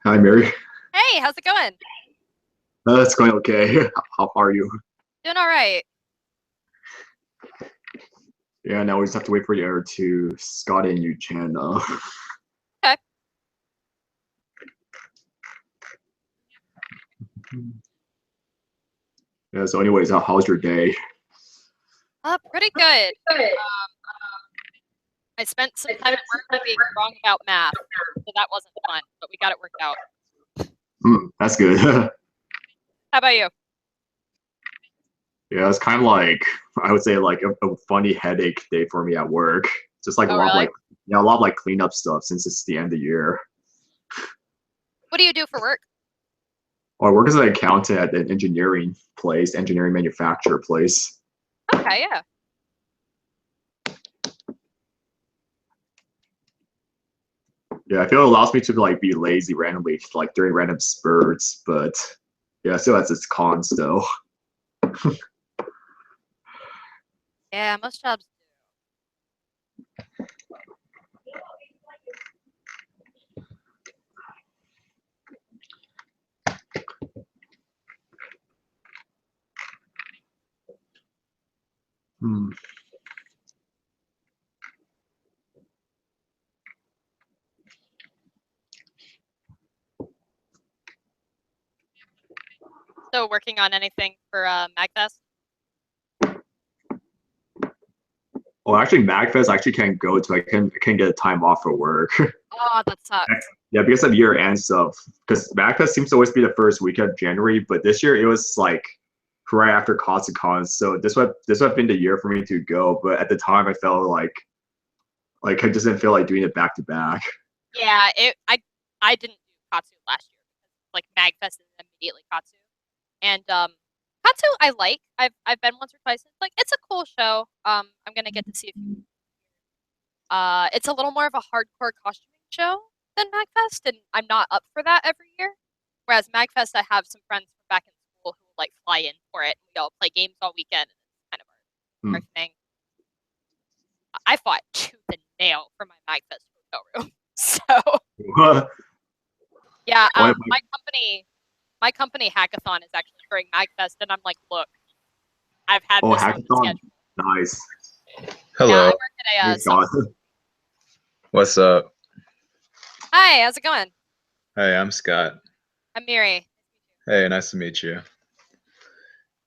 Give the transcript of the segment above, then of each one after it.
Hi, Mary. Hey, how's it going? It's going okay. How are you? Doing all right. Yeah, now we just have to wait for the other two, Scott and Yu Chan. Okay. Yeah, so anyways, how's your day? Pretty good. Um, I spent some time at work being wrong about math, so that wasn't fun, but we got it worked out. That's good. How about you? Yeah, it's kind of like, I would say like a funny headache day for me at work. Just like a Oh, lot of really? like, yeah, a lot of like cleanup stuff since it's the end of the year. What do you do for work? Or I work as an accountant at an engineering place, engineering manufacturer place. Okay, yeah. Yeah, I feel it allows me to like be lazy randomly, like during random spurts, but yeah, still has its cons though. Yeah, most jobs. Hmm. So working on anything for MagFest? Well, actually, MagFest I actually can't go to. I can get a time off for work. Oh, that sucks. Yeah, because of year end stuff. Because MagFest seems to always be the first week of January, but this year it was like right after Katsucon. So this would have been the year for me to go. But at the time, I felt like I just didn't feel like doing it back to back. Yeah, I didn't do Katsu last year because like MagFest is immediately Katsu. And Katsu I like. I've been once or twice. It's a cool show. I'm gonna get to see a few. It's a little more of a hardcore costuming show than MagFest, and I'm not up for that every year. Whereas MagFest, I have some friends from back in school who like fly in for it. We all play games all weekend, and it's kind of our Hmm. thing. I fought tooth and nail for my MagFest hotel room. So yeah, Oh, my company hackathon is actually during MagFest, and I'm like, look, I've had oh, this on the hackathon, schedule. nice. Yeah, I Hello. work at a Thanks, God. software. What's up? Hi, how's it going? Hey, I'm Scott. I'm Miri. Hey, nice to meet you.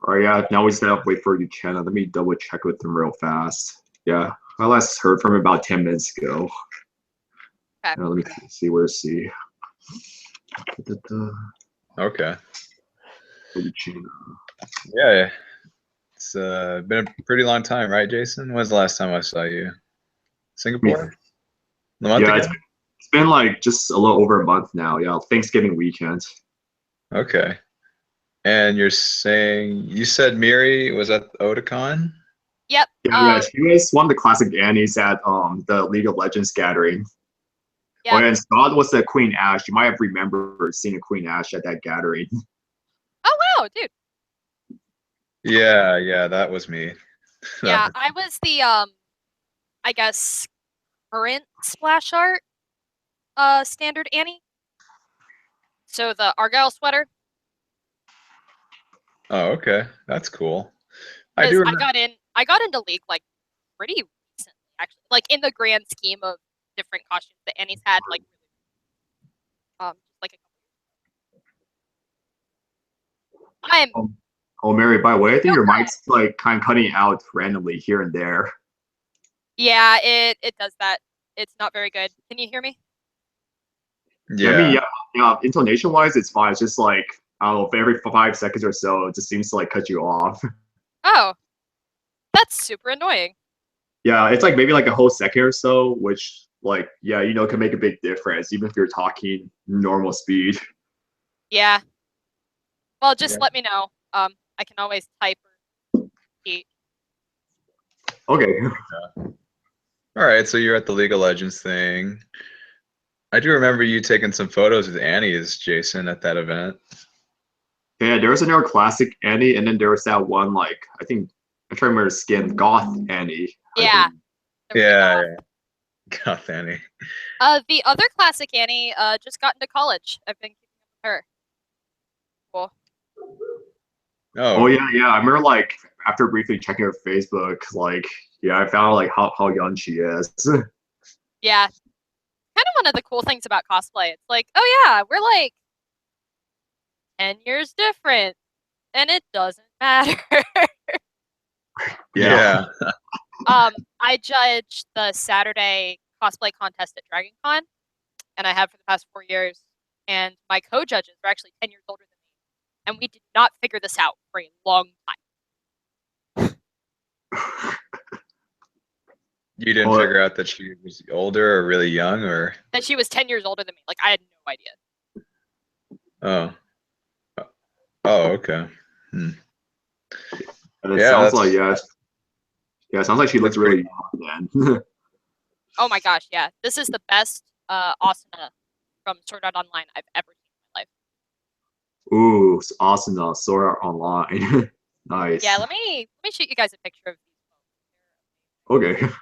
All right, yeah. Now we just gotta wait for you, Channel. Let me double check with them real fast. Yeah, I last heard from him about 10 minutes ago. Okay. Let me see. Where's he? Da-da-da. Okay. Channel. Yeah, it's been a pretty long time, right, Jason? When's the last time I saw you? Singapore? A month Yeah, ago? it's been like just a little over a month now. Yeah, Thanksgiving weekend. Okay. And you're saying you said Miri was at Otakon? Yep. Yeah, she was one of the classic Annies at the League of Legends gathering. Oh, Yep. yeah, and Scott was the Queen Ash. You might have remembered seeing a Queen Ash at that gathering. Oh wow, dude. Yeah, that was me. Yeah, I was the I guess current splash art standard Annie. So the Argyle sweater. Oh, okay. That's cool. I do Because I remember. got in I got into League like pretty recently, actually. Like in the grand scheme of different costumes that Annie's had, like a I'm Oh, oh, Mary, by the way, I think no your girl. mic's like kind of cutting out randomly here and there. Yeah, it does that. It's not very good. Can you hear me? Yeah, I mean, Yeah. yeah, intonation wise, it's fine. It's just like, I don't know, for every 5 seconds or so, it just seems to like cut you off. Oh, that's super annoying. Yeah, it's like maybe like a whole second or so, which like, yeah, can make a big difference, even if you're talking normal speed. Yeah. Well, Yeah. just let me know. I can always type or eat. Okay. All right, so you're at the League of Legends thing. I do remember you taking some photos with Annie's, Jason, at that event. Yeah, there was another classic Annie, and then there was that one, like, I think, I'm trying to remember the skin, Goth Annie, I Yeah. believe. There was a Yeah, goth. yeah. Goth Annie. The other classic Annie just got into college. I've been keeping up with her. Cool. Oh yeah, yeah. I remember like after briefly checking her Facebook, like yeah, I found like how young she is. Yeah. Kind of one of the cool things about cosplay. It's like, oh yeah, we're like 10 years different, and it doesn't matter. Yeah. I judged the Saturday cosplay contest at Dragon Con, and I have for the past 4 years. And my co-judges are actually 10 years older than me, and we did not figure this out for a long time. You didn't figure out that she was older or really young, or that she was 10 years older than me. Like, I had no idea. Oh, okay. And it sounds like yeah, it sounds like she looks really young then. Oh my gosh, yeah. This is the best Asuna from Sword Art Online I've ever seen in my life. Ooh, Asuna, Sword Art Online. Nice. Yeah, let me shoot you guys a picture of these folks. Okay.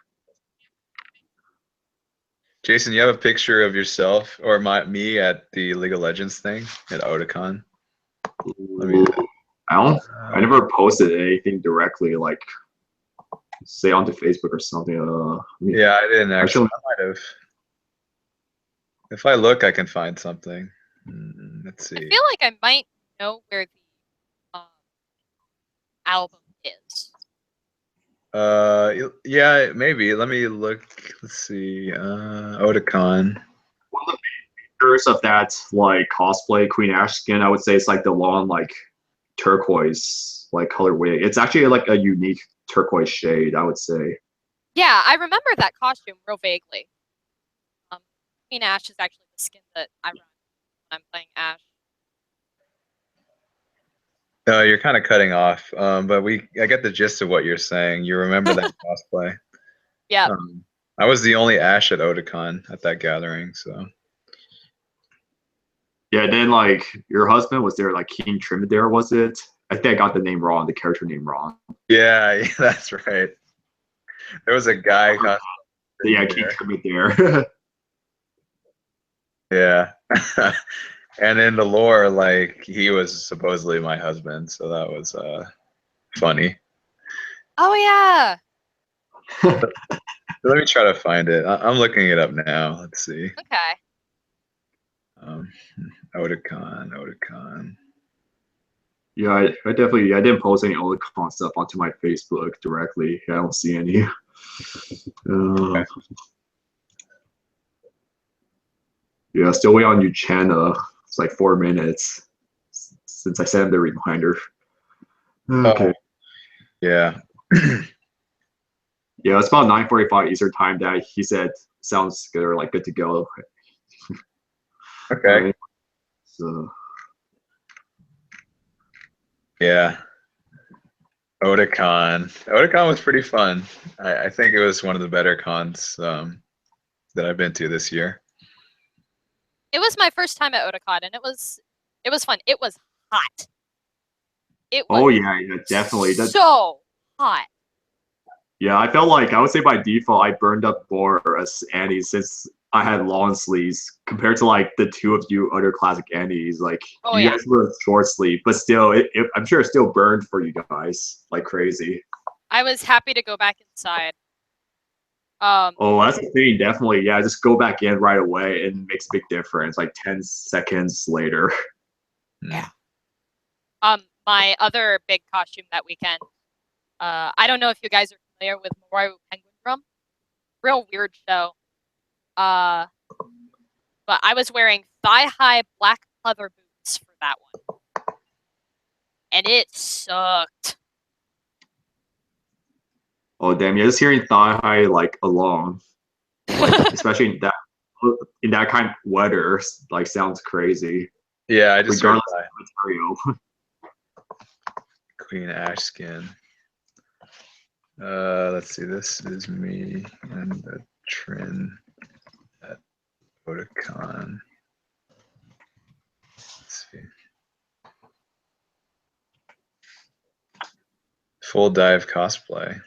Jason, you have a picture of yourself or me at the League of Legends thing at Otakon? I never posted anything directly, like say onto Facebook or something. Yeah, I didn't actually. I might have. If I look, I can find something. Let's see. I feel like I might know where the album is. Yeah, maybe. Let me look. Let's see. Otakon. One of the features of that like cosplay Queen Ash skin, I would say, it's like the long like turquoise like colorway. It's actually like a unique turquoise shade, I would say. Yeah, I remember that costume real vaguely. Queen Ash is actually the skin that I run when I'm playing Ash. You're kind of cutting off, but I get the gist of what you're saying. You remember that cosplay? Yeah. I was the only Ash at Otakon at that gathering, so. Yeah, then like your husband was there, like King Trimidare, was it? I think I got the name wrong, the character name wrong. Yeah, that's right. There was a guy. Yeah, King Trimidare. Yeah. And in the lore, like he was supposedly my husband, so that was funny. Oh yeah. Let me try to find it. I'm looking it up now. Let's see. Okay. Otakon. Yeah, I definitely I didn't post any Otakon stuff onto my Facebook directly. I don't see any. Okay. Yeah, still waiting on Uchenna. It's like 4 minutes since I sent the reminder. Okay. Yeah. Yeah, it's about 9:45 Eastern time that he said sounds good or like good to go. Okay. Right. So. Yeah. Otakon. Otakon was pretty fun. I think it was one of the better cons that I've been to this year. It was my first time at Otakon, and it was fun. It was hot. It was yeah, definitely. So hot. Yeah, I felt like I would say by default I burned up more as Annie since I had long sleeves compared to like the two of you other classic Annies. Like you guys were short sleeve, but still, I'm sure it still burned for you guys like crazy. I was happy to go back inside. Oh, that's the thing. Definitely, yeah. Just go back in right away, and it makes a big difference. Like 10 seconds later. Yeah. My other big costume that weekend. I don't know if you guys are familiar with Morai Penguin Drum. Real weird show. But I was wearing thigh-high black leather boots for that one, and it sucked. Oh damn! Yeah, just hearing thigh high like alone, like especially in that kind of weather, like sounds crazy. Yeah, I just regardless of material. Queen Ash skin. Let's see. This is me and the Trin at Otakon. Let's see. Full dive cosplay.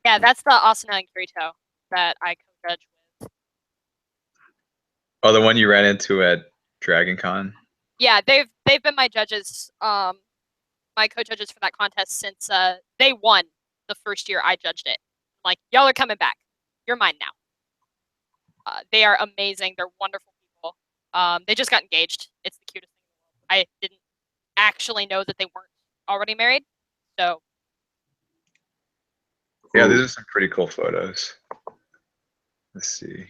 Yeah, that's the Asuna and Kirito that I co-judge with. Oh, the one you ran into at Dragon Con? Yeah, they've been my judges, my co-judges for that contest since they won the first year I judged it. Like, y'all are coming back. You're mine now. They are amazing. They're wonderful people. They just got engaged. It's the cutest thing in the world. I didn't actually know that they weren't already married. So Yeah, these are some pretty cool photos. Let's see.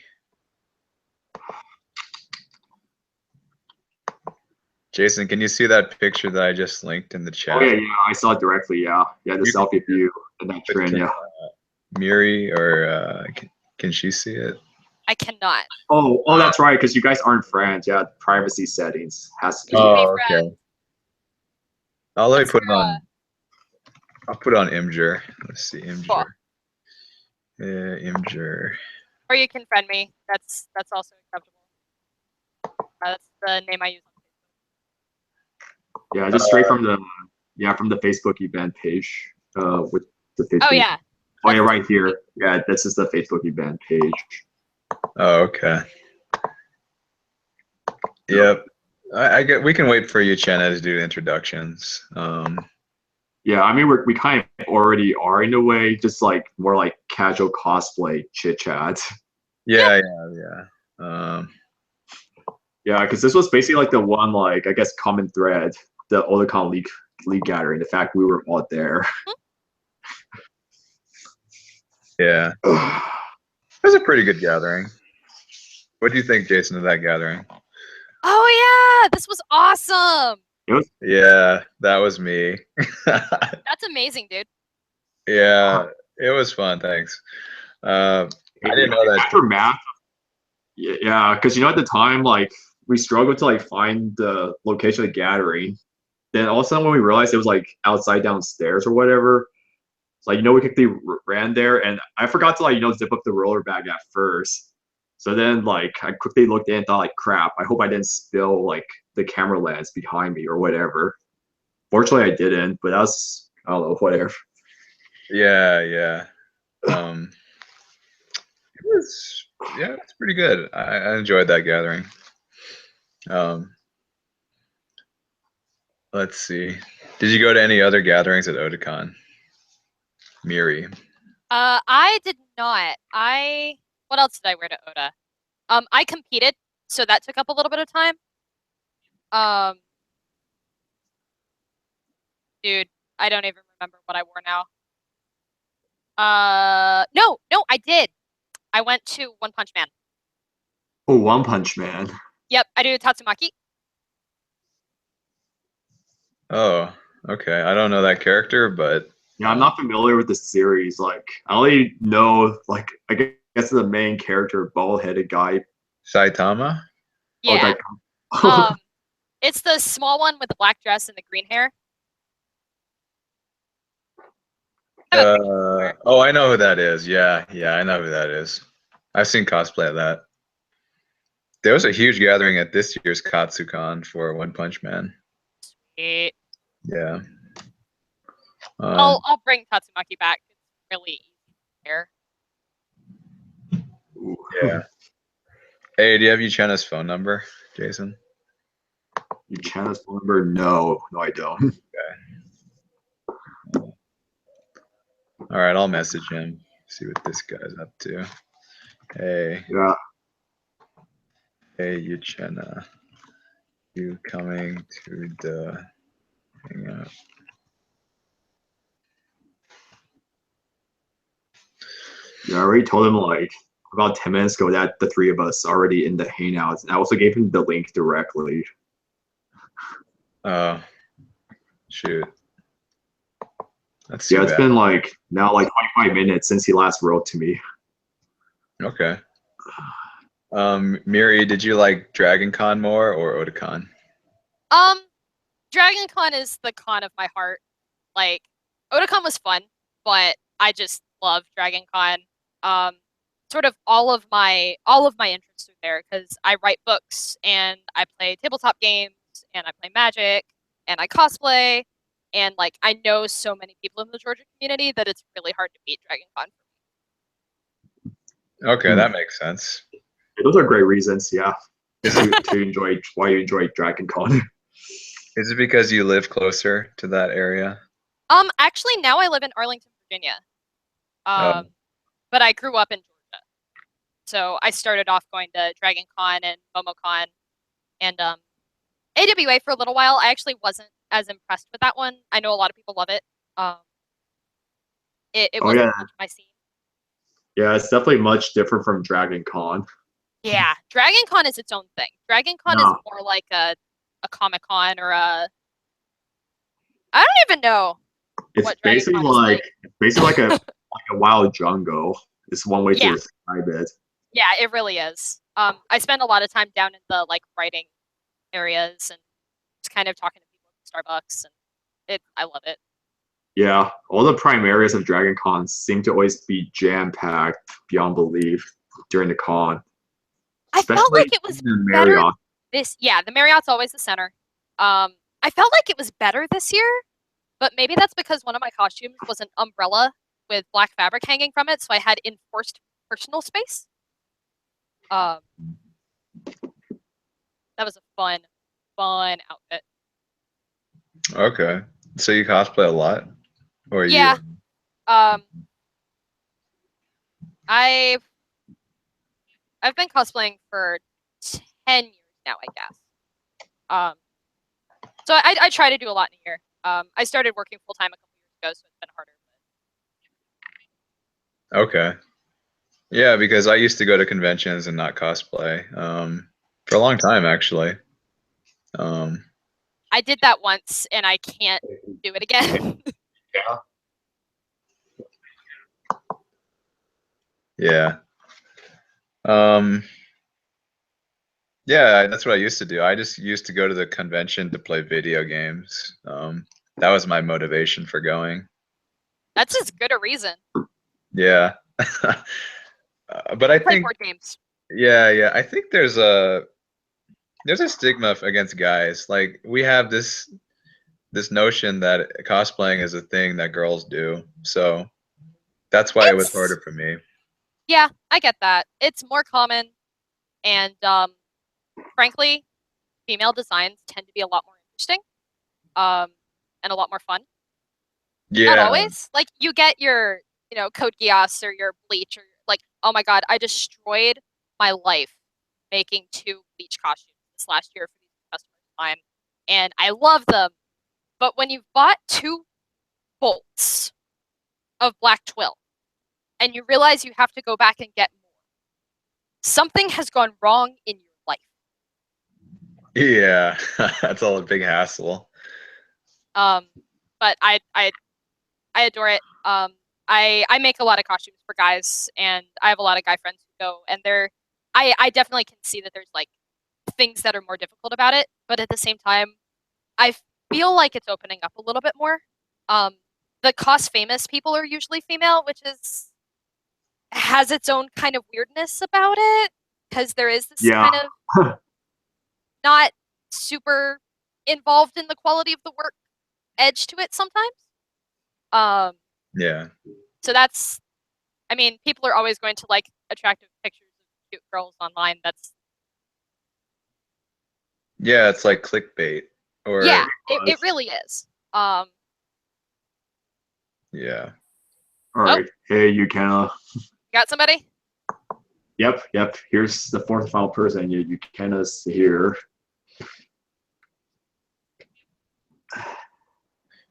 Jason, can you see that picture that I just linked in the chat? Oh yeah, I saw it directly. Yeah, the selfie of you and that trend. Yeah. Miri, or can she see it? I cannot. Oh, that's right. Because you guys aren't friends. Yeah, privacy settings has to be. Oh, okay. Let me put it on. I'll put it on Imgur. Let's see, Imgur. Cool. Imgur. Or you can friend me. That's also acceptable. That's the name I use on Facebook. Yeah, just straight from the Facebook event page. With the Facebook. Oh yeah. Oh yeah, right here. Yeah, this is the Facebook event page. Oh, okay. Yep. I get. We can wait for you, Chenna, to do introductions. Yeah, I mean we kind of already are in a way, just like more like casual cosplay chit chat. Yeah. Yeah, because this was basically like the one, like, I guess, common thread, the Otakon League gathering. The fact we were all there. Yeah. It was a pretty good gathering. What do you think, Jason, of that gathering? Oh yeah, this was awesome. Yeah, that was me. That's amazing, dude. Yeah, it was fun. Thanks. I didn't know that. After math, yeah, because at the time, like, we struggled to like find the location of the gathering. Then all of a sudden, when we realized it was like outside downstairs or whatever, like we quickly ran there, and I forgot to like zip up the roller bag at first. So then like I quickly looked in and thought like, crap, I hope I didn't spill like the camera lens behind me or whatever. Fortunately, I didn't, but I don't know, whatever. Yeah. It was it's pretty good. I enjoyed that gathering. Let's see. Did you go to any other gatherings at Otakon? Miri. I did not. What else did I wear to Oda? I competed, so that took up a little bit of time. Dude, I don't even remember what I wore now. No, I did. I went to One Punch Man. Oh, One Punch Man. Yep, I do Tatsumaki. Oh, okay. I don't know that character, but yeah, I'm not familiar with the series. Like, I only know like I guess the main character, bald-headed guy. Saitama. Yeah. Oh, it's the small one with the black dress and the green hair. I know who that is. Yeah, I know who that is. I've seen cosplay of that. There was a huge gathering at this year's Katsucon for One Punch Man. Sweet. Yeah. I'll bring Tatsumaki back. It's really easy here. Yeah. Hey, do you have Uchenna's phone number, Jason? Uchenna's phone number? No, I don't. Okay. All right, I'll message him. See what this guy's up to. Hey. Yeah. Hey, Uchenna. You coming to the Hangout? Yeah, I already told him like about 10 minutes ago that the three of us are already in the Hangouts, and I also gave him the link directly. Oh, shoot. That's yeah, it's been like now like 25 minutes since he last wrote to me. Okay. Miri, did you like Dragon Con more or Otakon? Dragon Con is the con of my heart. Like, Otakon was fun, but I just love Dragon Con. Sort of all of my interests are there because I write books and I play tabletop games and I play Magic and I cosplay and like I know so many people in the Georgia community that it's really hard to beat Dragon Con for me. Okay, that makes sense. Those are great reasons, yeah. to enjoy why you enjoy Dragon Con. Is it because you live closer to that area? Actually, now I live in Arlington, Virginia. Oh. But I grew up in Georgia, so I started off going to Dragon Con and MomoCon, and AWA for a little while. I actually wasn't as impressed with that one. I know a lot of people love it. It wasn't much my scene. Yeah, it's definitely much different from Dragon Con. Yeah, Dragon Con is its own thing. Dragon Con is more like a Comic Con or a. I don't even know. It's basically like a wild jungle. It's one way to describe it. Yeah, it really is. I spend a lot of time down in the like writing areas and just kind of talking to people at Starbucks, and I love it. Yeah, all the prime areas of Dragon Con seem to always be jam-packed beyond belief during the con. I felt like it was better the Marriott's always the center. I felt like it was better this year, but maybe that's because one of my costumes was an umbrella with black fabric hanging from it, so I had enforced personal space. That was a fun outfit. Okay, so you cosplay a lot, or yeah, you? I've been cosplaying for 10 years now, I guess. So I try to do a lot in a year. I started working full time a couple years ago, so it's been harder. Okay. Yeah, because I used to go to conventions and not cosplay for a long time, actually. I did that once, and I can't do it again. Yeah. Yeah, that's what I used to do. I just used to go to the convention to play video games. That was my motivation for going. That's as good a reason. Yeah. But I think board games. Yeah. I think there's a stigma against guys. Like we have this notion that cosplaying is a thing that girls do. So that's why it was harder for me. Yeah, I get that. It's more common, and frankly, female designs tend to be a lot more interesting, and a lot more fun. Yeah. Not always. Like you get your, Code Geass or your Bleach, or like, oh my god, I destroyed my life making 2 Bleach costumes this last year for these customers of mine, and I love them. But when you've bought 2 bolts of Black Twill, and you realize you have to go back and get more, something has gone wrong in your life. Yeah, that's all a big hassle. But I adore it. I make a lot of costumes for guys, and I have a lot of guy friends who go, and I definitely can see that there's like things that are more difficult about it, but at the same time, I feel like it's opening up a little bit more. The cost famous people are usually female, which has its own kind of weirdness about it, because there is this kind of not super involved in the quality of the work edge to it sometimes. Yeah. So that's, I mean, people are always going to like attractive pictures of cute girls online. Yeah, it's like clickbait. Or yeah, it really is. Yeah. All right. Hey, Yukana. Got somebody? Yep. Here's the 4th and final person. Yukana's here.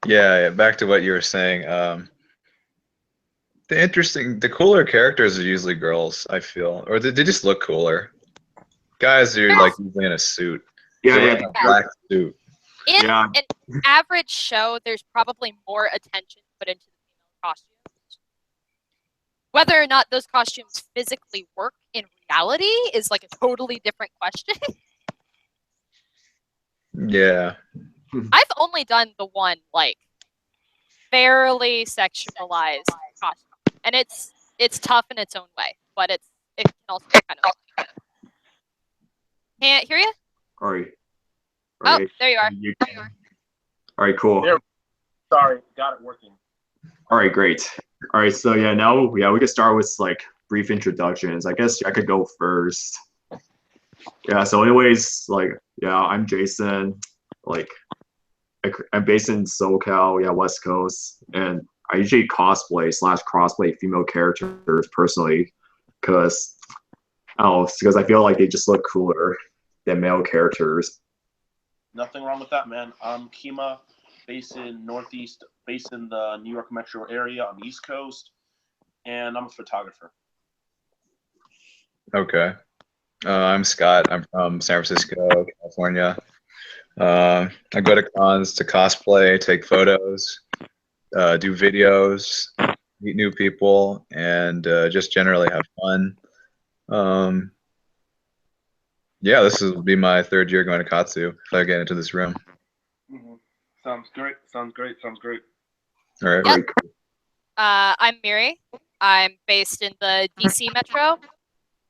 Yeah, back to what you were saying. The cooler characters are usually girls, I feel, or they just look cooler. Guys are like usually in a suit. Yeah. A black suit. In an average show, there's probably more attention put into the female costumes. Whether or not those costumes physically work in reality is like a totally different question. Yeah. I've only done the one like fairly sexualized costume, and it's tough in its own way, but it can also be kind of. Can't hear you. All right. Oh, there you are. All right, cool. Sorry, got it working. All right, great. All right, so now we can start with like brief introductions. I guess I could go first. Yeah. So, anyways, like, yeah, I'm Jason. Like, I'm based in SoCal, yeah, West Coast, and I usually cosplay/crossplay female characters personally, because because I feel like they just look cooler than male characters. Nothing wrong with that, man. I'm Kima, based in Northeast, based in the New York metro area on the East Coast, and I'm a photographer. Okay. I'm Scott. I'm from San Francisco, California. I go to cons to cosplay, take photos, do videos, meet new people, and just generally have fun. Yeah, this will be my third year going to Katsu if I get into this room. Mm-hmm. Sounds great. Sounds great. Sounds great. All right. Yep. I'm Miri. I'm based in the DC metro.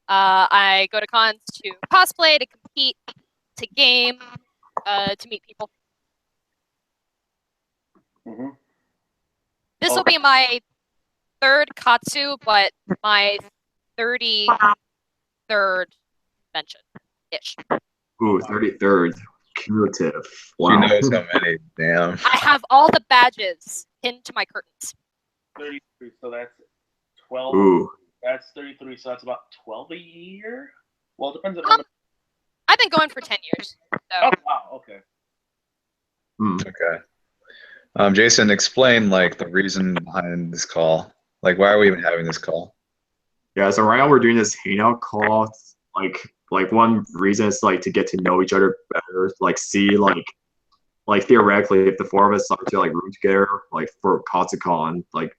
I go to cons to cosplay, to compete, to game, to meet people. Mm-hmm. This will be my third Katsu, but my 33rd convention-ish. Ooh, 33rd cumulative. She Wow. knows how many. Damn. I have all the badges pinned to my curtains. 33, so that's 12. Ooh. That's 33, so that's about 12 a year? Well, it depends on I've been going for 10 years. So. Oh, wow, okay. Okay. Jason, explain like the reason behind this call. Like, why are we even having this call? Yeah, so right now we're doing this hangout call. Like one reason is like to get to know each other better, like see like theoretically if the four of us start to like room together, like for Katsucon, like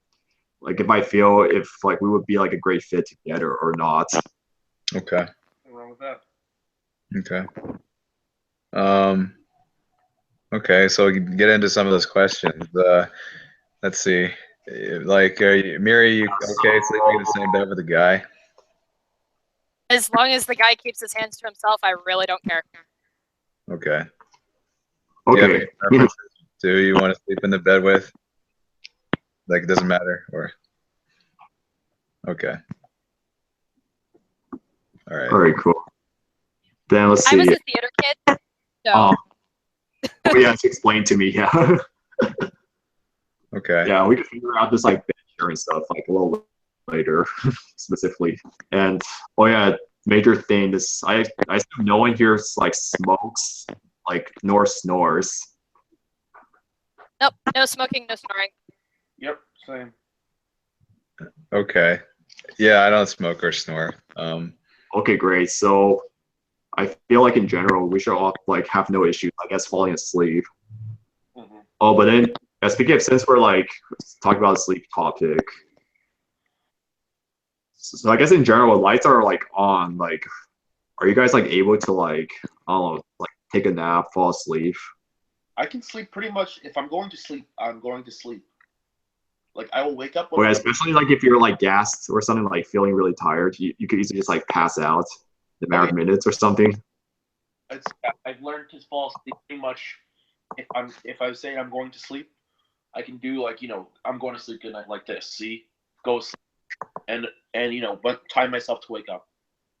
if I feel if like we would be like a great fit together or not. Okay. Nothing wrong with that. Okay. Okay, so we can get into some of those questions. Let's see. Like, Miri, you okay sleeping in the same bed with a guy? As long as the guy keeps his hands to himself, I really don't care. Okay. Do you have Okay. any preferences to who you want to sleep in the bed with? Like, it doesn't matter, or? Okay. All right. All right, cool. Then let's I was see. a theater kid, so Oh yeah, it's explained to me. Yeah. Okay. Yeah, we could figure out this like bed sharing stuff like a little later, specifically. And oh yeah, major thing is I assume no one here like smokes, like nor snores. nope, no smoking, no snoring. Yep, same. Okay. Yeah, I don't smoke or snore. Okay, great. So I feel like in general we should all like have no issues, I guess, falling asleep. Mm-hmm. Oh, but then speaking of, since we're like talking about a sleep topic, so I guess in general lights are like on. Like, are you guys like able to like I don't know, like take a nap, fall asleep? I can sleep pretty much. If I'm going to sleep, I'm going to sleep. Like, I will wake up when Or I'm especially like if you're like gassed or something, like feeling really tired, you could easily just like pass out in a matter of minutes or something. I've learned to fall asleep pretty much. If I say I'm going to sleep, I can do like, I'm going to sleep good night like this. See, go sleep, and but time myself to wake up.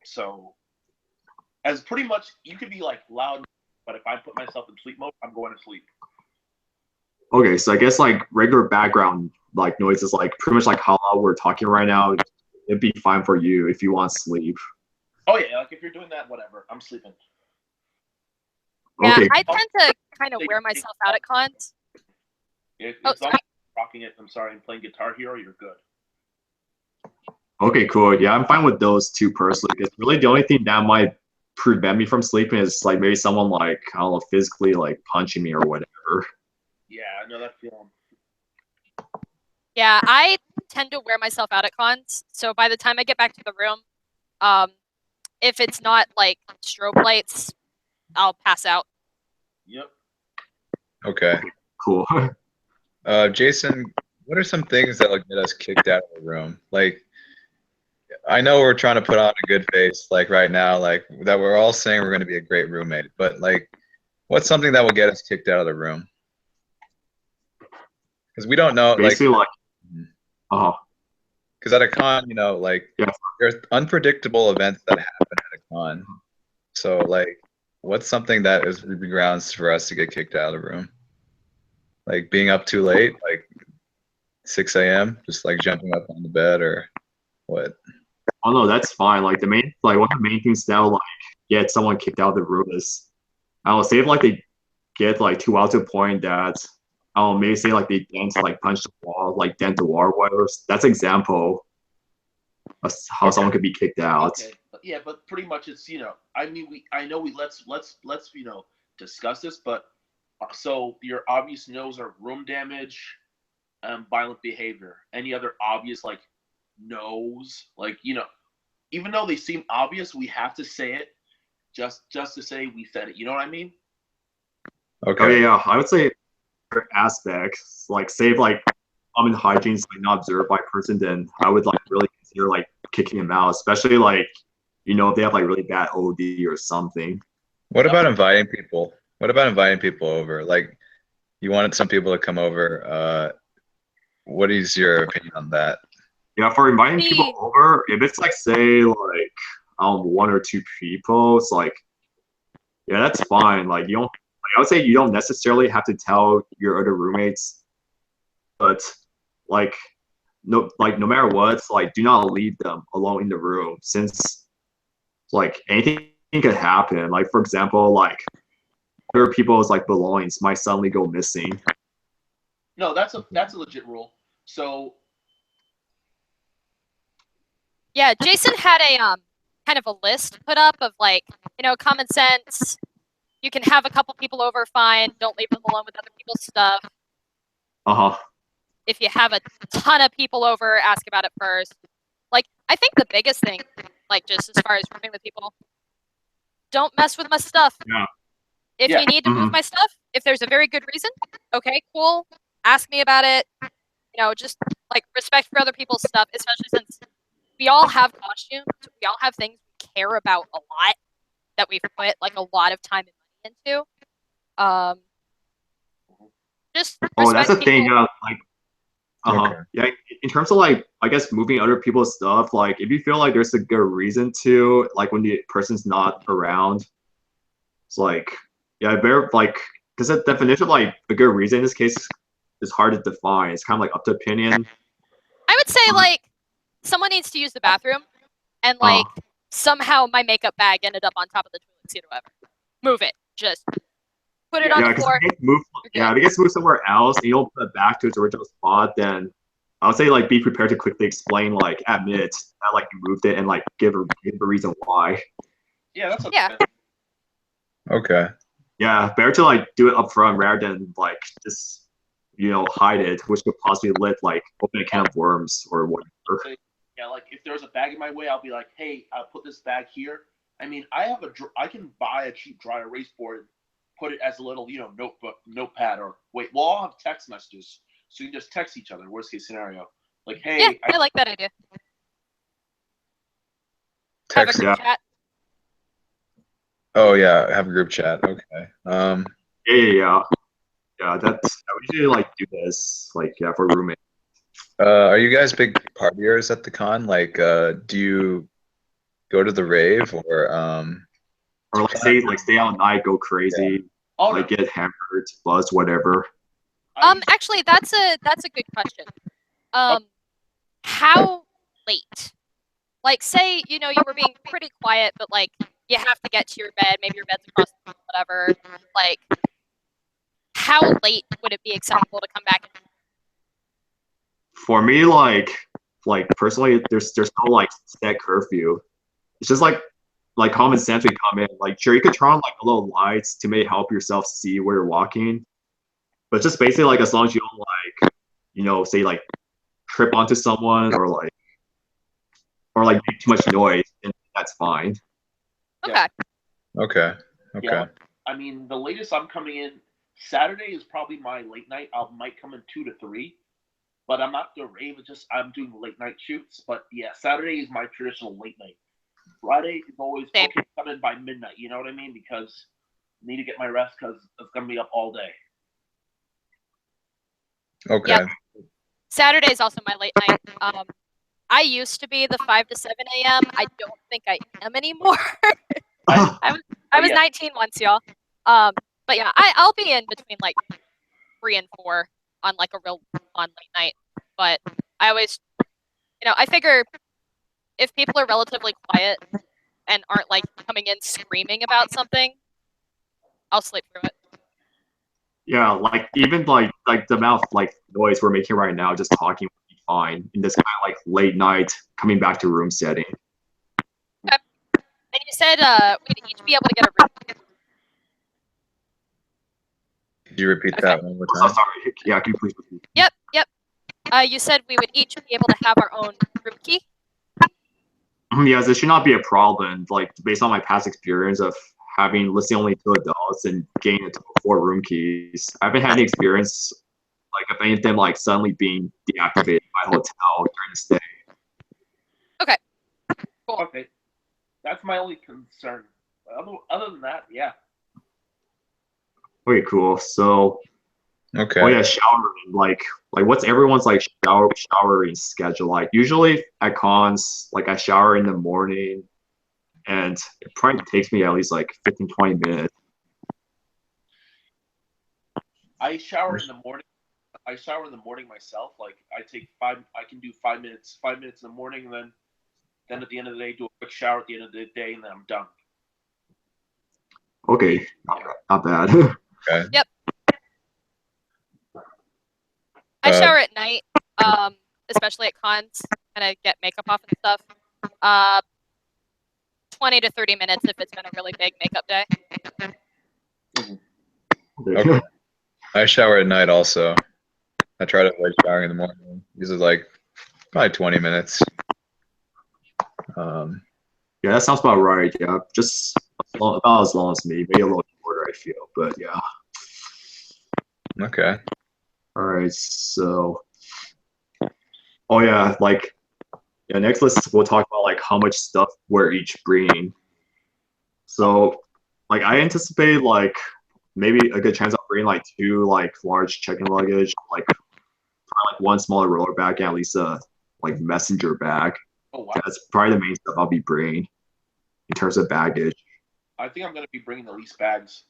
So as pretty much you could be like loud, but if I put myself in sleep mode, I'm going to sleep. Okay, so I guess like regular background like noises, like pretty much like how loud we're talking right now, it'd be fine for you if you want sleep. Oh yeah, like if you're doing that, whatever. I'm sleeping. Yeah, Okay, I tend to kind of wear myself out at cons. If Oh, I'm sorry. rocking it, I'm sorry, I'm playing Guitar Hero, you're good. okay, cool. Yeah, I'm fine with those two personally, because really the only thing that might prevent me from sleeping is like maybe someone like I don't know, physically like punching me or whatever. Yeah, I know that feeling. Yeah, I tend to wear myself out at cons. So by the time I get back to the room, if it's not like strobe lights, I'll pass out. Yep. Okay. Cool. Jason, what are some things that will get us kicked out of the room? Like, I know we're trying to put on a good face, like right now, like that we're all saying we're going to be a great roommate, but like, what's something that will get us kicked out of the room? Because we don't know, Basically, like, because at a con, like yeah. there's unpredictable events that happen at a con. So like, what's something that is would be grounds for us to get kicked out of the room? Like being up too late, like 6 a.m., just like jumping up on the bed or what? Oh no, that's fine. Like one of the main things that will like get someone kicked out of the room is, I don't know, say if like they get like too out to a point that, I don't know, maybe say like they dent, like punch the wall, like dent the wall or whatever. That's an example of how someone could be kicked out. Okay, but yeah, but pretty much it's I mean I know let's discuss this, but so your obvious no's are room damage, violent behavior. Any other obvious like no's, like even though they seem obvious, we have to say it just to say we said it. You know what I mean? Okay. Oh yeah, I would say aspects like say if like common hygiene is like not observed by a person, then I would like really consider like kicking him out, especially like if they have like really bad OD or something. What about inviting people? What about inviting people over? Like, you wanted some people to come over. What is your opinion on that? Yeah, for inviting people over, if it's like say like one or two people, it's like yeah, that's fine. Like you don't, like, I would say you don't necessarily have to tell your other roommates, but like no matter what, like do not leave them alone in the room since like anything could happen. Like for example, like other people's like belongings might suddenly go missing. No, that's a legit rule. So Yeah, Jason had a kind of a list put up of like, common sense. You can have a couple people over, fine. Don't leave them alone with other people's stuff. Uh-huh. If you have a ton of people over, ask about it first. Like, I think the biggest thing, like just as far as rooming with people, don't mess with my stuff. Yeah. If you need to move my stuff, if there's a very good reason, okay, cool. Ask me about it. Just like respect for other people's stuff, especially since we all have costumes. We all have things we care about a lot that we've put like a lot of time and money into. Just that's the people. thing. Like, Okay. yeah. In terms of like, I guess moving other people's stuff, like if you feel like there's a good reason to, like when the person's not around, it's like, yeah, better like, because the definition of like a good reason in this case is hard to define. It's kind of like up to opinion. I would say like someone needs to use the bathroom, and like somehow my makeup bag ended up on top of the toilet seat or whatever. Move it. Just put it on the floor. If it gets moved somewhere else and you don't put it back to its original spot, then I would say like be prepared to quickly explain, like admit that like you moved it and like give a reason why. Yeah, that's okay. Yeah. Okay. Yeah, better to like do it up front rather than like just hide it, which could possibly open a can of worms or whatever. Yeah, like if there's a bag in my way, I'll be like, hey, I'll put this bag here. I mean, I can buy a cheap dry erase board and put it as a little, notepad or we'll all have text messages, so you can just text each other. Worst case scenario, like, hey, yeah, I like that idea. Text. Have a group chat. Oh yeah, have a group chat. Okay. Yeah. That's I would usually like do this for roommates. Are you guys big partiers at the con? Like, do you go to the rave or like stay out at night, go crazy, get hammered, buzz, whatever? Actually, that's a good question. How late? Like, say you were being pretty quiet, but like you have to get to your bed. Maybe your bed's across the room, whatever. Like, how late would it be acceptable to come back? For me, like personally, there's no like set curfew. It's just like common sense would come in. Like, sure, you could turn on like a little lights to maybe help yourself see where you're walking, but just basically like as long as you don't like say like trip onto someone or like make too much noise, then that's fine. Okay. Okay. Yeah, I mean, the latest I'm coming in Saturday is probably my late night. I might come in 2 to 3, but I'm not the rave. It's just I'm doing late night shoots. But yeah, Saturday is my traditional late night. Friday is always okay, come in by midnight. You know what I mean? Because I need to get my rest because it's gonna be up all day. Okay. Yep. Saturday is also my late night. I used to be the 5 to 7 a.m. I don't think I am anymore. I was yeah. 19 once, y'all. But yeah, I'll be in between like 3 and 4 on like a real on late night. But I always, I figure if people are relatively quiet and aren't like coming in screaming about something, I'll sleep through it. Yeah, like even like the amount of like noise we're making right now, just talking would be fine in this kind of like late night coming back to room setting. Okay. And you said we'd each be able to get a room. Could you repeat Okay. that one more So time? sorry. Yeah, can you please repeat? Yep. You said we would each be able to have our own room key. Yes, it should not be a problem. Like based on my past experience of having listening only to adults and getting a total 4 room keys, I haven't had any experience like of any of them like suddenly being deactivated by hotel during the stay. Okay. Cool. Okay, that's my only concern. Other than that, yeah. Okay, cool. So, Okay. oh yeah, showering. Like what's everyone's like showering schedule like? Usually at cons, like I shower in the morning, and it probably takes me at least like 15-20 minutes. I shower in the morning. I shower in the morning myself. Like I can do 5 minutes. 5 minutes in the morning, and then at the end of the day, do a quick shower at the end of the day, and then I'm done. Okay, not bad. Okay. Yep. I shower at night, especially at cons, and I get makeup off and stuff. 20 to 30 minutes if it's been a really big makeup day. Okay. I shower at night also. I try to avoid showering in the morning. Usually like probably 20 minutes. Yeah, that sounds about right. Yeah, just about as long as me, maybe a little shorter, I feel. But yeah. Okay. All right. So, oh yeah, like yeah. Next, we'll talk about like how much stuff we're each bringing. So, like I anticipate like maybe a good chance of bringing like 2 like large check-in luggage, like probably like 1 smaller roller bag, and at least a like messenger bag. Oh wow! That's probably the main stuff I'll be bringing in terms of baggage. I think I'm gonna be bringing the least bags.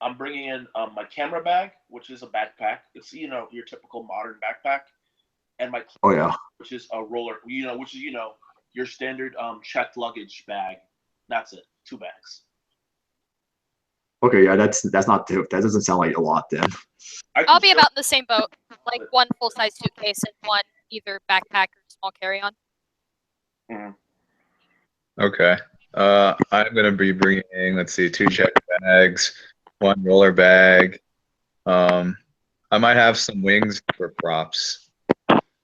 I'm bringing in my camera bag, which is a backpack. It's your typical modern backpack, and my Oh yeah. which is a roller. Which is your standard checked luggage bag. That's it. 2 bags. Okay, yeah, that's not that doesn't sound like a lot then. I'll be about in the same boat, like 1 full-size suitcase and 1 either backpack or small carry-on. Okay. I'm gonna be bringing, let's see, 2 check bags, 1 roller bag. I might have some wings for props,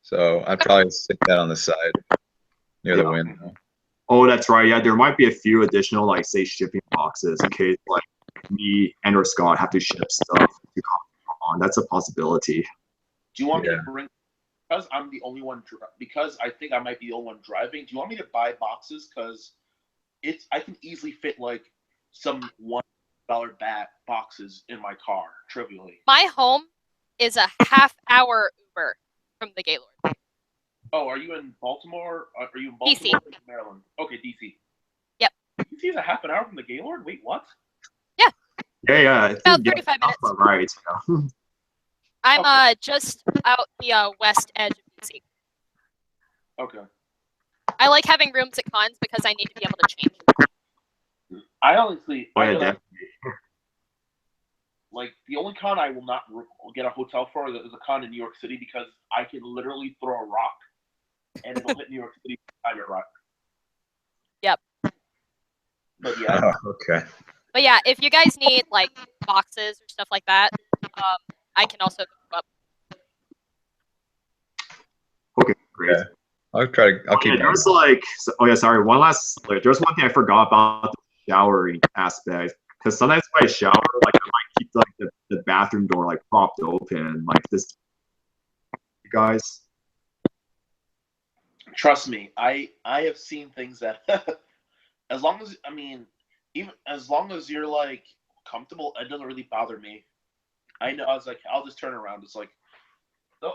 so I'd probably stick that on the side near the window. Oh, that's right. Yeah, there might be a few additional, like, say, shipping boxes in case, like, me and or Scott have to ship stuff to Katsucon. That's a possibility. Do you want me to bring? Because I'm the only one. Because I think I might be the only one driving. Do you want me to buy boxes? Because I can easily fit like some $1 boxes in my car, trivially. My home is a half-hour Uber from the Gaylord. Oh, are you in Baltimore? Are you in Baltimore? DC. Maryland. Okay, DC. Yep. DC is a half an hour from the Gaylord? Wait, what? Yeah. Yeah. About 35 minutes. Right. Yeah. I'm just out the west edge of DC. Okay. I like having rooms at cons because I need to be able to change. I honestly, Definitely. like the only con I will not get a hotel for is a con in New York City because I can literally throw a rock and it'll hit New York City beside your rock. Yep. But yeah. Okay. But yeah, if you guys need like boxes or stuff like that, I can also hook you up. Okay, great. Yeah. I'll keep. There was like, sorry. One last, like, there was one thing I forgot about the showering aspect. Because sometimes when I shower, like I might keep like the bathroom door like propped open, like this. You guys. Trust me, I have seen things that as long as even as long as you're like comfortable, it doesn't really bother me. I know I was like, I'll just turn around. It's like, oh,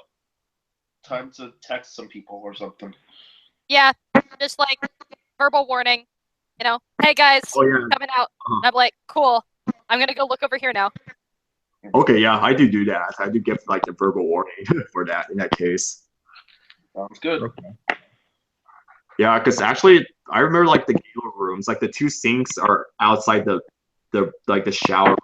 time to text some people or something. Yeah, just like verbal warning. Hey guys, Oh yeah. coming out. And I'm like, cool. I'm gonna go look over here now. Okay, yeah, I do that. I do give like a verbal warning for that in that case. Sounds good. Okay. Yeah, because actually, I remember like the gala rooms, like the two sinks are outside the shower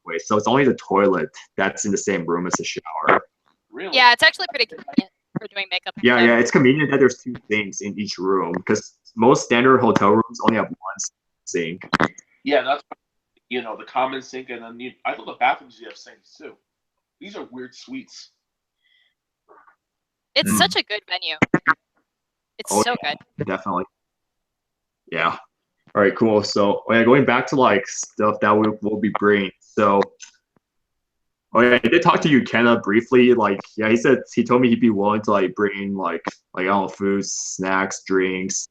way, so it's only the toilet that's in the same room as the shower. Really? Yeah, it's actually pretty convenient for doing makeup. And Yeah, stuff. yeah, it's convenient that there's two sinks in each room because most standard hotel rooms only have one sink. Yeah, that's the common sink, and then I thought the bathrooms you have sinks too. These are weird suites. It's such a good venue. It's so good. Definitely. Yeah. All right, cool. So, yeah, going back to like stuff that we'll be bringing. So, I did talk to you, Kenna, briefly. Like, yeah, he told me he'd be willing to like bring like I don't know, food, snacks, drinks,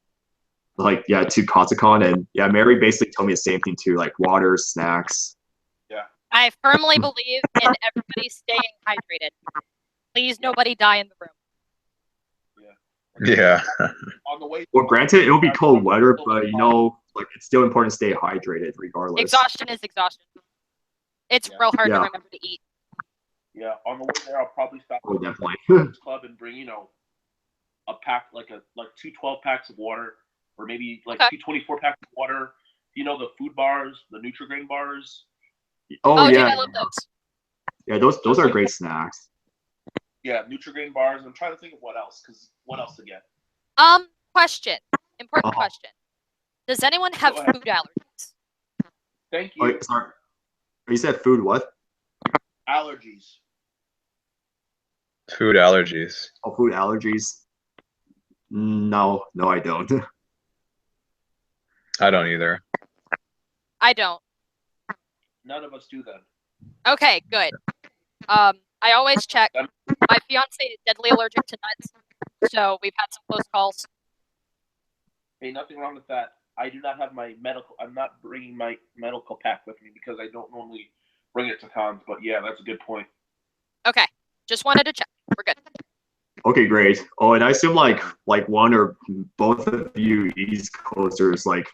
like to Katsucon, and yeah, Mary basically told me the same thing too, like water, snacks. Yeah. I firmly believe in everybody staying hydrated. Please, nobody die in the room. Yeah. On the way. Well, granted, it'll be cold weather, but like it's still important to stay hydrated regardless. Exhaustion is exhaustion. It's real hard to remember to eat. Yeah, on the way there, I'll probably stop Oh, definitely. at the club and bring a pack like two 12-packs of water, or maybe like two 24-packs of water. The food bars, the Nutri-Grain bars. Oh Dude, yeah, I love those. Yeah, those are great snacks. Yeah, Nutri-Grain bars. I'm trying to think of what else, because what else to get? Question. Important question. Does anyone have food allergies? Thank you. Wait, sorry. You said food what? Allergies. Food allergies. Oh, food allergies? No, I don't. I don't either. I don't. None of us do then. Okay, good. I always check. My fiance is deadly allergic to nuts, so we've had some close calls. Hey, nothing wrong with that. I do not have my medical. I'm not bringing my medical pack with me because I don't normally bring it to cons. But yeah, that's a good point. Okay, just wanted to check. We're good. Okay, great. Oh, and I assume like one or both of you East Coasters like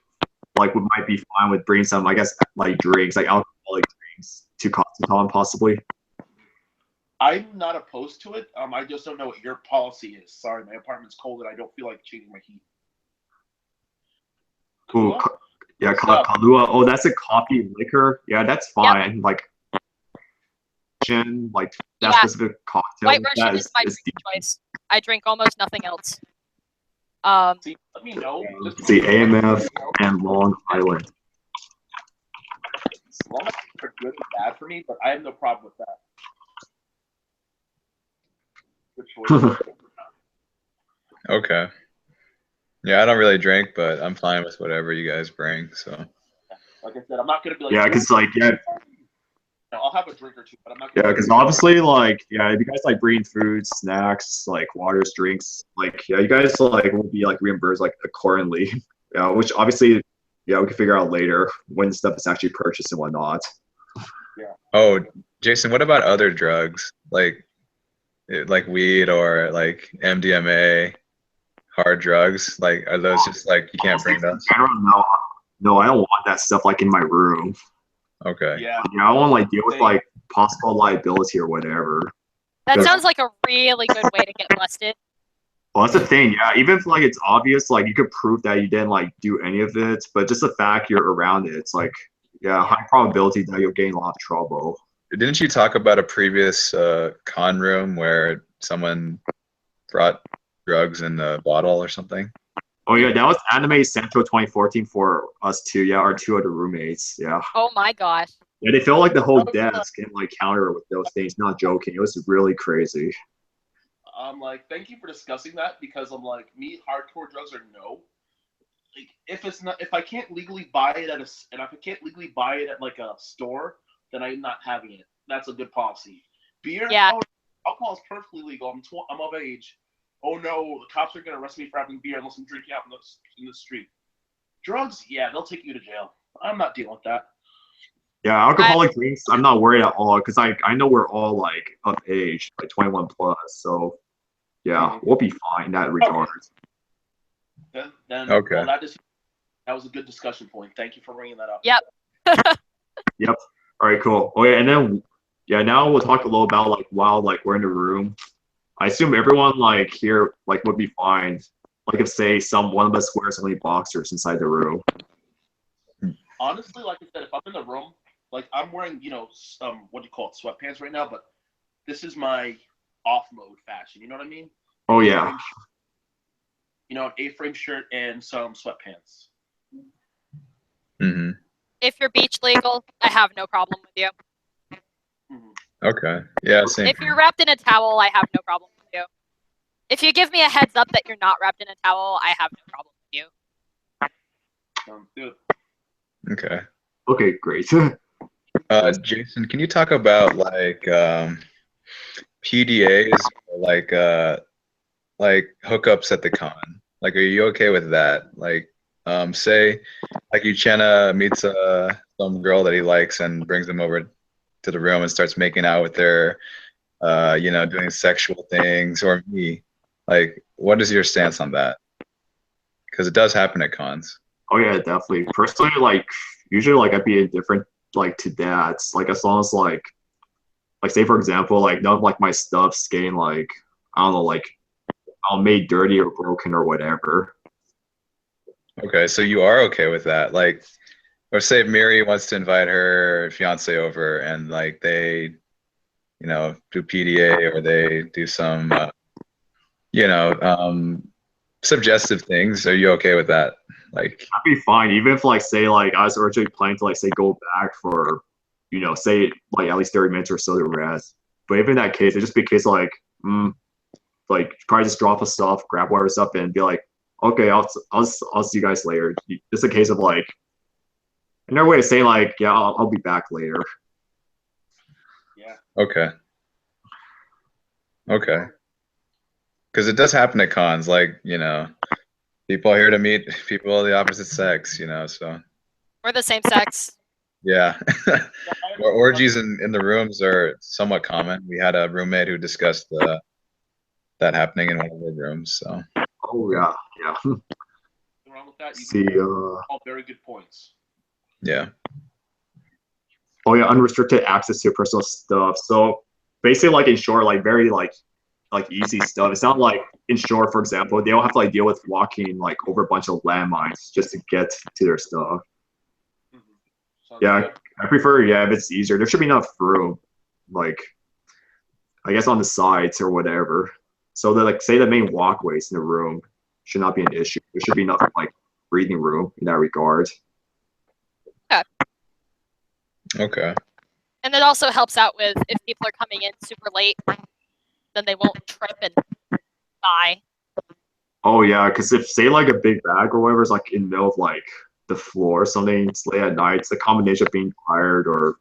we might be fine with bringing some, I guess, like drinks, like alcoholic drinks to Katsucon possibly. I'm not opposed to it. I just don't know what your policy is. Sorry, my apartment's cold and I don't feel like changing my heat. Ooh, Kahlua. Oh, that's a coffee liquor. Yeah, that's fine. Like that specific cocktail. White Russian is my drink choice. I drink almost nothing else. See, let me know. See, AMF and Long Island. Long Island are good and bad for me, but I have no problem with that. Good choice. Okay. Yeah, I don't really drink, but I'm fine with whatever you guys bring. So. Like I said, I'm not gonna be like. Yeah, because I'll have a drink or two, but I'm not. Yeah, because obviously, if you guys like bring food, snacks, like waters, drinks, you guys will be reimbursed accordingly. Yeah, which obviously, we can figure out later when stuff is actually purchased and whatnot. Yeah. Oh, Jason, what about other drugs like weed or like MDMA, hard drugs? Like, are those just you can't bring those? I don't know. No, I don't want that stuff in my room. Okay. Yeah. I don't want to deal with possible liability or whatever. That sounds like a really good way to get busted. Well, that's the thing. Yeah, even if it's obvious, you could prove that you didn't do any of it, but just the fact you're around it, it's high probability that you'll get in a lot of trouble. Didn't you talk about a previous con room where someone brought drugs in a bottle or something? Oh yeah, that was Anime Central 2014 for us too. Yeah, our two other roommates. Yeah. Oh my gosh. Yeah, they filled the whole desk and counter with those things. Not joking. It was really crazy. Thank you for discussing that because me, hardcore drugs are no. If I can't legally buy it and if I can't legally buy it at a store, then I'm not having it. That's a good policy. Beer, alcohol is perfectly legal. I'm of age. Oh no, the cops are gonna arrest me for having beer unless I'm drinking out in the street. Drugs, yeah, they'll take you to jail. I'm not dealing with that. Yeah, alcoholic drinks, I'm not worried at all because I know we're all of age, 21 plus. So yeah, we'll be fine in that regard. Then okay. Well, That was a good discussion point. Thank you for bringing that up. Yep. Yep. All right, cool. Oh yeah, and then now we'll talk a little about like while like we're in the room. I assume everyone like here like would be fine. Like if say one of us wears only boxers inside the room. Honestly, like I said, if I'm in the room, like I'm wearing, what do you call it, sweatpants right now, but this is my off mode fashion. You know what I mean? Oh yeah. An A-frame shirt and some sweatpants. Mm-hmm. If you're beach legal, I have no problem with you. Mm-hmm. Okay. Yeah. Same. If you're wrapped in a towel, I have no problem with you. If you give me a heads up that you're not wrapped in a towel, I have no problem with you. Sounds good. Okay. Okay, great. Jason, can you talk about like PDAs or like hookups at the con? Like, are you okay with that? Like, say, like Uchenna meets some girl that he likes and brings him over to the room and starts making out with her, doing sexual things, or me. Like, what is your stance on that? Because it does happen at cons. Oh yeah, definitely. Personally, like usually like I'd be indifferent like to that. Like as long as like say for example, like none of like my stuff's getting like I don't know, like made dirty or broken or whatever. Okay, so you are okay with that. Like, or say if Miri wants to invite her fiance over and like they, do PDA or they do some, suggestive things. Are you okay with that? Like, I'd be fine, even if like say like I was originally planning to like say go back for, say like at least 30 minutes or so to rest. But if in that case, it just be a case like, like probably just drop the stuff, grab whatever stuff, and be like, okay, I'll see you guys later. Just a case of like another way of saying like, yeah, I'll be back later. Yeah. okay. Okay. Because it does happen at cons, like, people are here to meet people of the opposite sex, so. We're the same sex. Yeah. Orgies in the rooms are somewhat common. We had a roommate who discussed that happening in one of the rooms, so. Oh yeah, yeah. Nothing wrong with that. See, all very good points. Yeah. Oh yeah, unrestricted access to your personal stuff. So basically, like in short, like very like easy stuff. It's not like in short, for example, they don't have to like deal with walking like over a bunch of landmines just to get to their stuff. Yeah, good. I prefer if it's easier. There should be enough room, like I guess on the sides or whatever. So that like say the main walkways in the room should not be an issue. There should be enough like breathing room in that regard. Okay. And it also helps out with if people are coming in super late, then they won't trip and die. Oh yeah, because if say like a big bag or whatever is like in the middle of like the floor or something, it's late at night, it's a combination of being tired or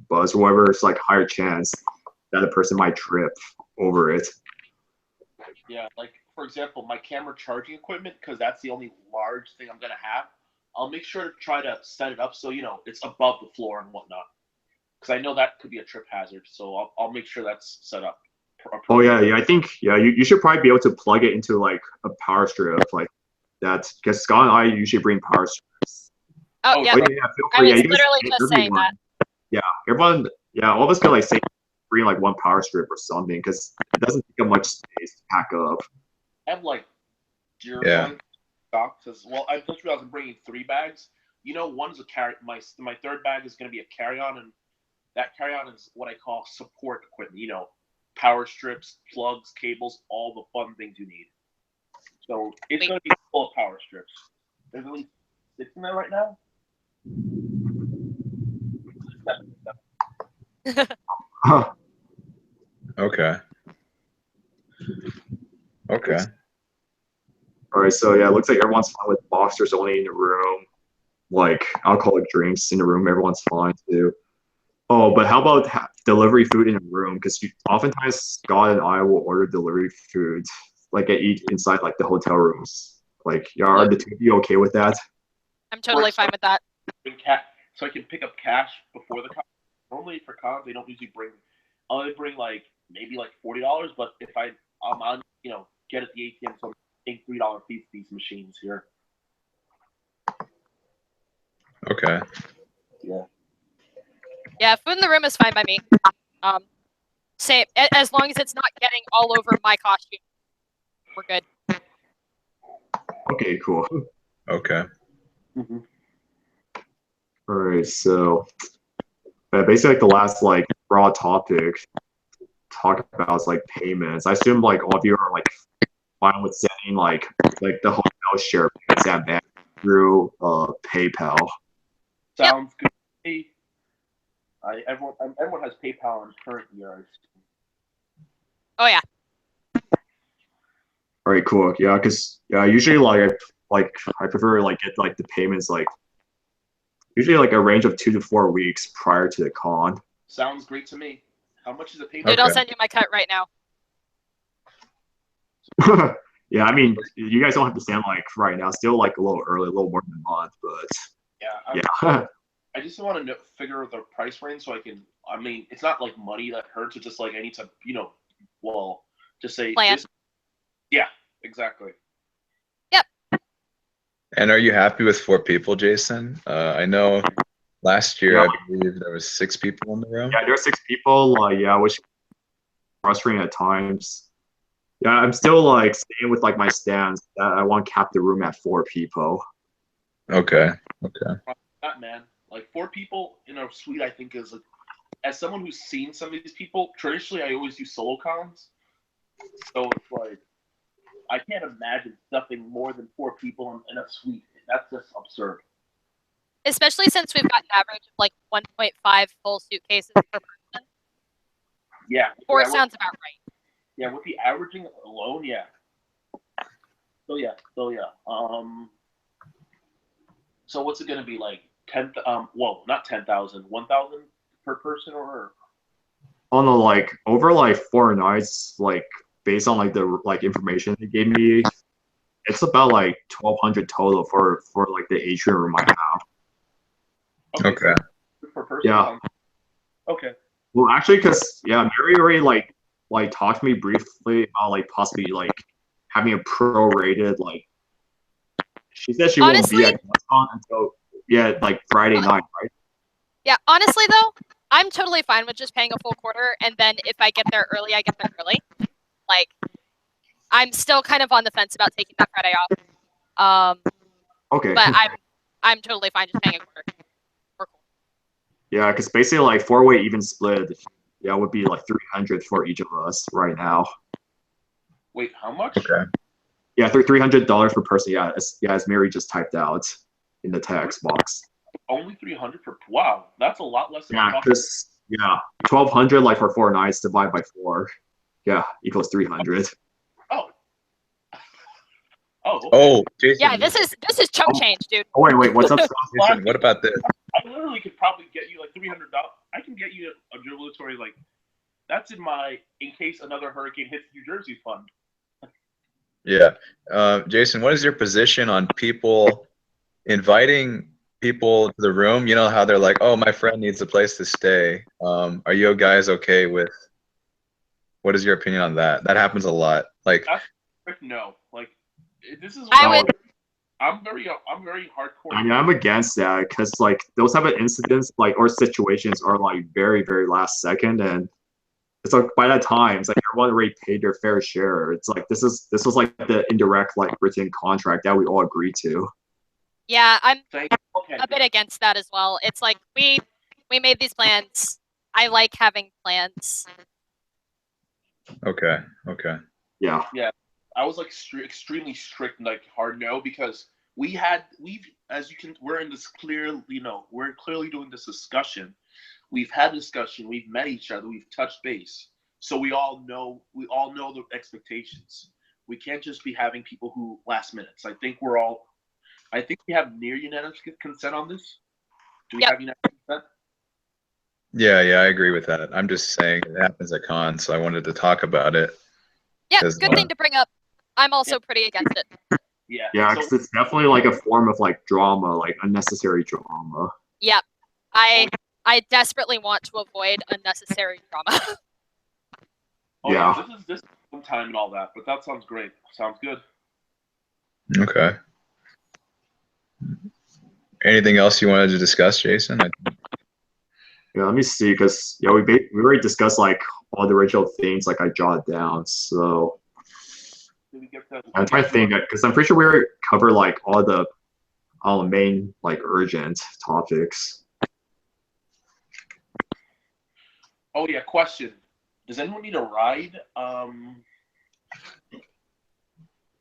buzz or whatever, it's like higher chance that a person might trip over it. Yeah, like for example, my camera charging equipment, because that's the only large thing I'm gonna have. I'll make sure to try to set it up so it's above the floor and whatnot, because I know that could be a trip hazard. So I'll make sure that's set up. Oh yeah, I think you should probably be able to plug it into like a power strip like that, because Scott and I usually bring power strips. Oh yeah. Oh, yeah, feel I free. was You guys, literally just saying that. Yeah, everyone. Yeah, all of us can like say bring like one power strip or something, because it doesn't take up much space to pack up. I have like Yeah. stock as well. I just realized I'm bringing 3 bags. One's a carry. My third bag is going to be a carry-on, and that carry-on is what I call support equipment. Power strips, plugs, cables, all the fun things you need. So it's going to be full of power strips. There's at least 6 in there right now. Okay. Okay. All right, so yeah, it looks like everyone's fine with boxers only in the room. Like alcoholic drinks in the room, everyone's fine too. Oh, but how about delivery food in a room? Because oftentimes Scott and I will order delivery food, like eat inside like the hotel rooms. Like, are the two of you okay with that? I'm totally fine with that. So I can pick up cash before the con. Normally for cons, they don't usually bring. I'll only bring like maybe like $40, but if I'll get at the ATM, so I'm paying $3 fees for these machines here. Okay. Yeah. Yeah, food in the room is fine by me. Same, as long as it's not getting all over my costume, we're good. Okay, cool. Okay. Mm-hmm. All right, so basically like the last like broad topic talk about is like payments. I assume like all of you are like fine with sending like the hotel share payments at bank through PayPal. Sounds good. Hey, everyone has PayPal in current year. Oh yeah. All right, cool. Yeah, because usually like I prefer like get like the payments like usually like a range of 2 to 4 weeks prior to the con. Sounds great to me. How much is the PayPal? Dude, I'll Okay. send you my cut right now. Yeah, I mean you guys don't have to stand like right now. Still like a little early, a little more than a month, but Yeah. I just want to figure out the price range so I can. I mean, it's not like money that hurts. It's just like I need to, just say Plan. this. Yeah, exactly. And are you happy with 4 people, Jason? I know last year, Yeah. I believe there was 6 people in the room. Yeah, there are 6 people. Which is frustrating at times. Yeah, I'm still like staying with like my stance that I want to cap the room at 4 people. Okay. Okay. That man, like 4 people in a suite, I think is as someone who's seen some of these people. Traditionally, I always do solo cons, so it's like I can't imagine stuffing more than 4 people in a suite. That's just absurd. Especially since we've got an average of like 1.5 full suitcases per person. Yeah. 4 yeah, sounds about right. Yeah, with the averaging alone, yeah. So yeah. So what's it gonna be like? Well, not 10,000, 1,000 per person, or? Oh no, like over like 4 nights, like based on like the like information they gave me, it's about like 1,200 total for like the atrium room I have. Okay. So per person. Yeah. Okay. Well, actually, because Mary already like talked to me briefly about like possibly like having a prorated like. She said she won't be Honestly- at Katsucon until like Friday night, right? Yeah, honestly though, I'm totally fine with just paying a full quarter, and then if I get there early, I get there early. Like, I'm still kind of on the fence about taking that Friday off. Okay. But I'm totally fine just paying a quarter. We're cool. Yeah, because basically like 4-way even split, would be like 300 for each of us right now. Wait, how much? Okay. Yeah, $300 per person. Yeah, as Mary just typed out in the text box. Only 300 per. Wow, that's a lot less than I Yeah, thought. because 1,200 like for 4 nights divided by 4, equals 300. Oh. Oh. Okay. Oh, Jason. Yeah, this is chump change, dude. Oh wait, what's up? Jason, what about this? I literally could probably get you like $300. I can get you a jubilatory like. That's in case another hurricane hits New Jersey fund. Yeah. Jason, what is your position on people inviting people to the room? You know how they're like, oh, my friend needs a place to stay. Are you guys okay with, what is your opinion on that? That happens a lot. Like, No, like this is. I'm very hardcore. I mean, I'm against that because like those type of incidents like or situations are like very very last second, and it's like by that time it's like everyone already paid their fair share. It's like this was like the indirect like written contract that we all agreed to. Yeah, I'm Okay. a bit against that as well. It's like we made these plans. I like having plans. okay. Yeah. I was like extremely strict and like hard no, because we've as you can, we're in this clear, we're clearly doing this discussion. We've had discussion, we've met each other, we've touched base, so we all know the expectations. We can't just be having people who last minutes. I think we have near unanimous consent on this. Do we have unanimous consent? Yeah, I agree with that. I'm just saying it happens at cons, so I wanted to talk about it. Yeah, good thing to bring up. I'm also pretty against it. Yeah. Yeah, because it's definitely like a form of like drama, like unnecessary drama. Yep. I desperately want to avoid unnecessary drama. Yeah. This is some time and all that, but that sounds great. Sounds good. Okay. Anything else you wanted to discuss, Jason? Yeah, let me see, because yeah, we already discussed like all the original things like I jotted down. So Did we get that? I'm trying to think, because I'm pretty sure we already covered like all the main like urgent topics. Oh yeah, question. Does anyone need a ride?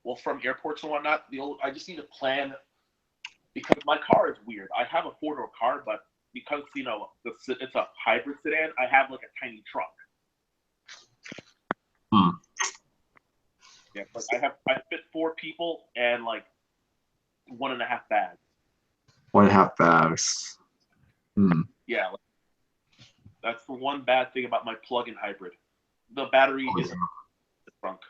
Well, from airports and whatnot. I just need a plan because my car is weird. I have a four-door car, but because it's a hybrid sedan, I have like a tiny trunk. Yeah, but I fit 4 people and like 1.5 bags. 1.5 bags. Yeah, that's the one bad thing about my plug-in hybrid. The battery is in the trunk.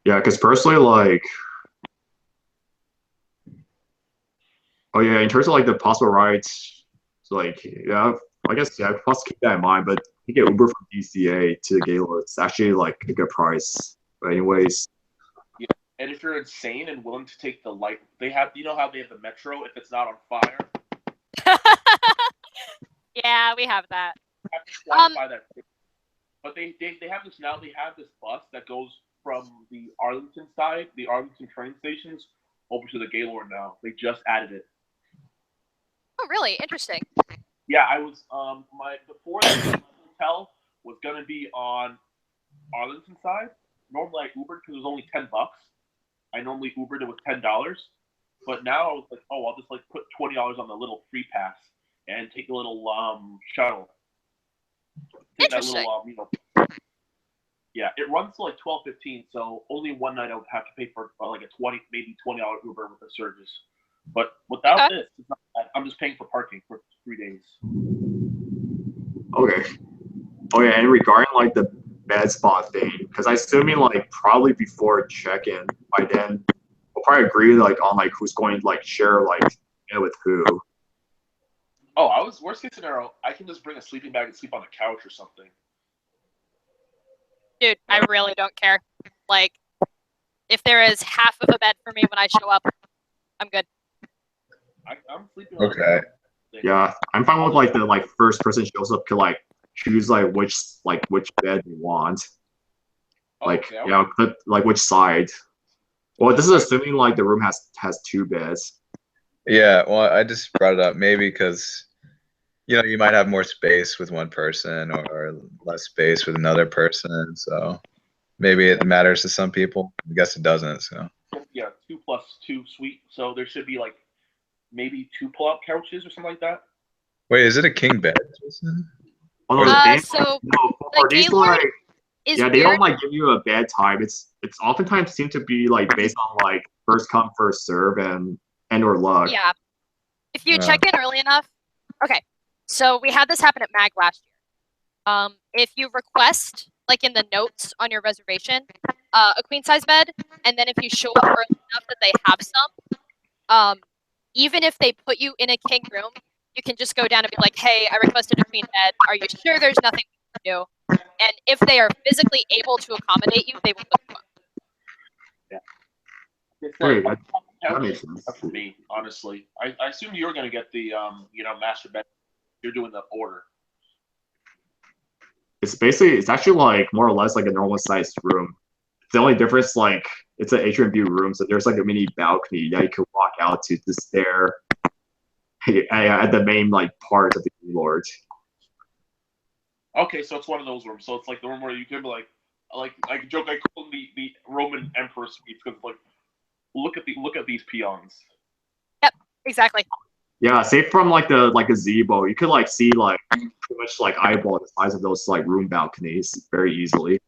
Yeah, because personally, like, oh yeah, in terms of like the possible rides, so like, yeah, I guess yeah, I must keep that in mind. But you get Uber from DCA to the Gaylord, it's actually like a good price. But anyways, Yeah, and if you're insane and willing to take the light, they have, you know how they have the metro if it's not on fire. Yeah, we have that. You have to fly by that. But they have this now. They have this bus that goes from the Arlington side, the Arlington train stations, over to the Gaylord now. They just added it. Oh, really? Interesting. Yeah, I was before the hotel was gonna be on Arlington side. Normally I Ubered because it was only $10. I normally Ubered, it was $10. But now I was like, oh, I'll just like put $20 on the little free pass and take a little shuttle. Take that Interesting. little yeah, it runs to like 12:15, so only one night I would have to pay for like a maybe $20 Uber with the surges. But without this, it's not bad. I'm just paying for parking for 3 days. okay. Oh yeah, and regarding like the bed spot thing, because I assuming like probably before check-in, by then we'll probably agree like on like who's going to like share like with who. Oh, worst case scenario, I can just bring a sleeping bag and sleep on the couch or something. Dude, I really don't care. Like, if there is half of a bed for me when I show up, I'm good. I'm sleeping on Okay. Yeah, I'm fine with like the like first person shows up to like choose like which bed they want. Like okay, yeah, like which side. Well, this is assuming like the room has 2 beds. Yeah, well, I just brought it up maybe because you might have more space with one person or less space with another person. So maybe it matters to some people. I guess it doesn't. So yeah, 2 plus 2 suite. So there should be like maybe 2 pull-out couches or something like that. wait, is it a king bed, Jason? Oh, Or no, is they, So no, the for these Gaylord like is yeah, they weird. don't like give you a bed time. It's oftentimes seem to be like based on like first come first serve and or luck. Yeah. If you check in early enough. Okay. So we had this happen at MAG last year. If you request, like in the notes on your reservation, a queen size bed, and then if you show up early enough that they have some, even if they put you in a king room, you can just go down and be like, hey, I requested a queen bed. Are you sure there's nothing we can do? And if they are physically able to accommodate you, they will put you up. Wait, that makes sense. For me, honestly, I assumed you were going to get the master bed. You're doing the order. It's actually like more or less like a normal sized room. The only difference like it's an atrium view room, so there's like a mini balcony that you can walk out to stare at the main like part of the Lord. Okay, so it's one of those rooms. So it's like the room where you could be like joke. I call them the Roman Emperor suites because like look at these peons. Yep, exactly. Yeah, say from like the gazebo, you could like see like pretty much like eyeball the size of those like room balconies very easily.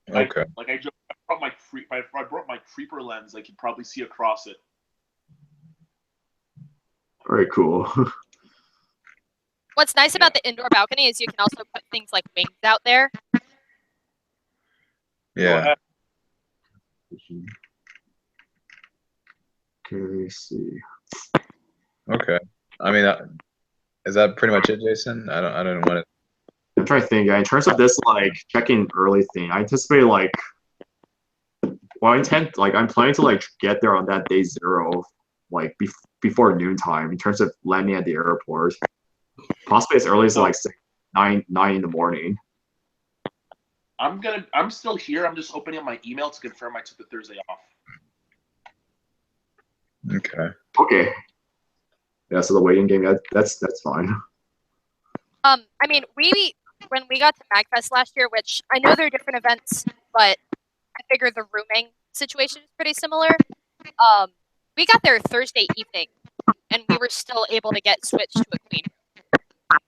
Okay. I brought my I brought my creeper lens. I could probably see across it. Very cool. What's nice about the indoor balcony is you can also put things like wings out there. Yeah. Okay, let's see. Okay. I mean, is that pretty much it, Jason? I don't want to. I'm trying to think. In terms of this like check-in early thing, I anticipate like I'm planning to like get there on that day 0, like before noontime in terms of landing at the airport. Possibly as early as like 9 in the morning. I'm still here. I'm just opening up my email to confirm I took the Thursday off. Okay. Okay. Yeah, so the waiting game, that's fine. I mean, when we got to MagFest last year, which I know they're different events, but I figure the rooming situation is pretty similar. We got there Thursday evening, and we were still able to get switched to a queen room.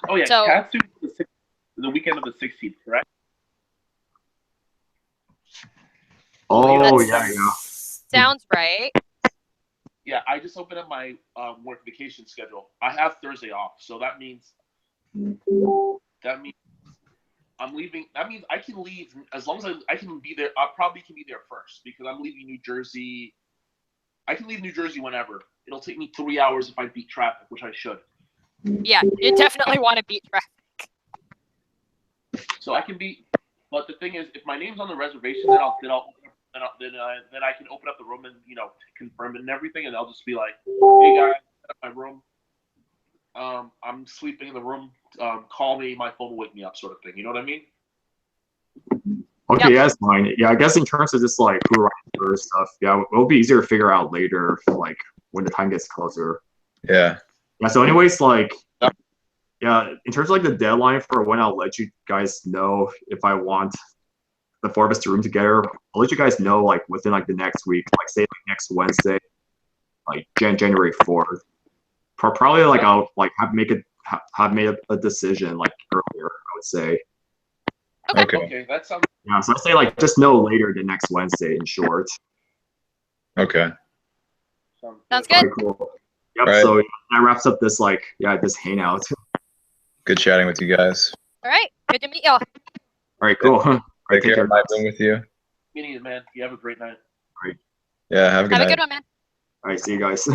Oh yeah, So, Katsu the weekend of the 16th, correct? Oh, that yeah. sounds right. Yeah, I just opened up my work vacation schedule. I have Thursday off, so that means I'm leaving. That means I can leave as long as I can be there. I probably can be there first because I'm leaving New Jersey. I can leave New Jersey whenever. It'll take me 3 hours if I beat traffic, which I should. Yeah, you definitely want to beat traffic. So I can be. But the thing is, if my name's on the reservation, then I can open up the room and confirm it and everything, and I'll just be like, "Hey guys, set up my room. I'm sleeping in the room. Call me. My phone will wake me up," sort of thing. You know what I mean? Okay, Yep. yeah, that's fine. Yeah, I guess in terms of just like who arrives first stuff, yeah, it'll be easier to figure out later, like when the time gets closer. Yeah. Yeah, so anyways, like, yeah, in terms of like the deadline for when I'll let you guys know if I want the four of us to room together, I'll let you guys know like within like the next week, like say like next Wednesday, like January 4th. Probably like I'll like have made a decision like earlier, I would say. Okay. Okay, that sounds. Yeah, so I say like just no later than next Wednesday in short. Okay. Sounds All good. right, cool. Yep. Right. So that wraps up this this hangout. Good chatting with you guys. All right. Good to meet y'all. All right, cool. All right, Take care. I've been with you. Meaning, man. You have a great night. Yeah. Have a good Have night. a good one, man. All right, see you guys.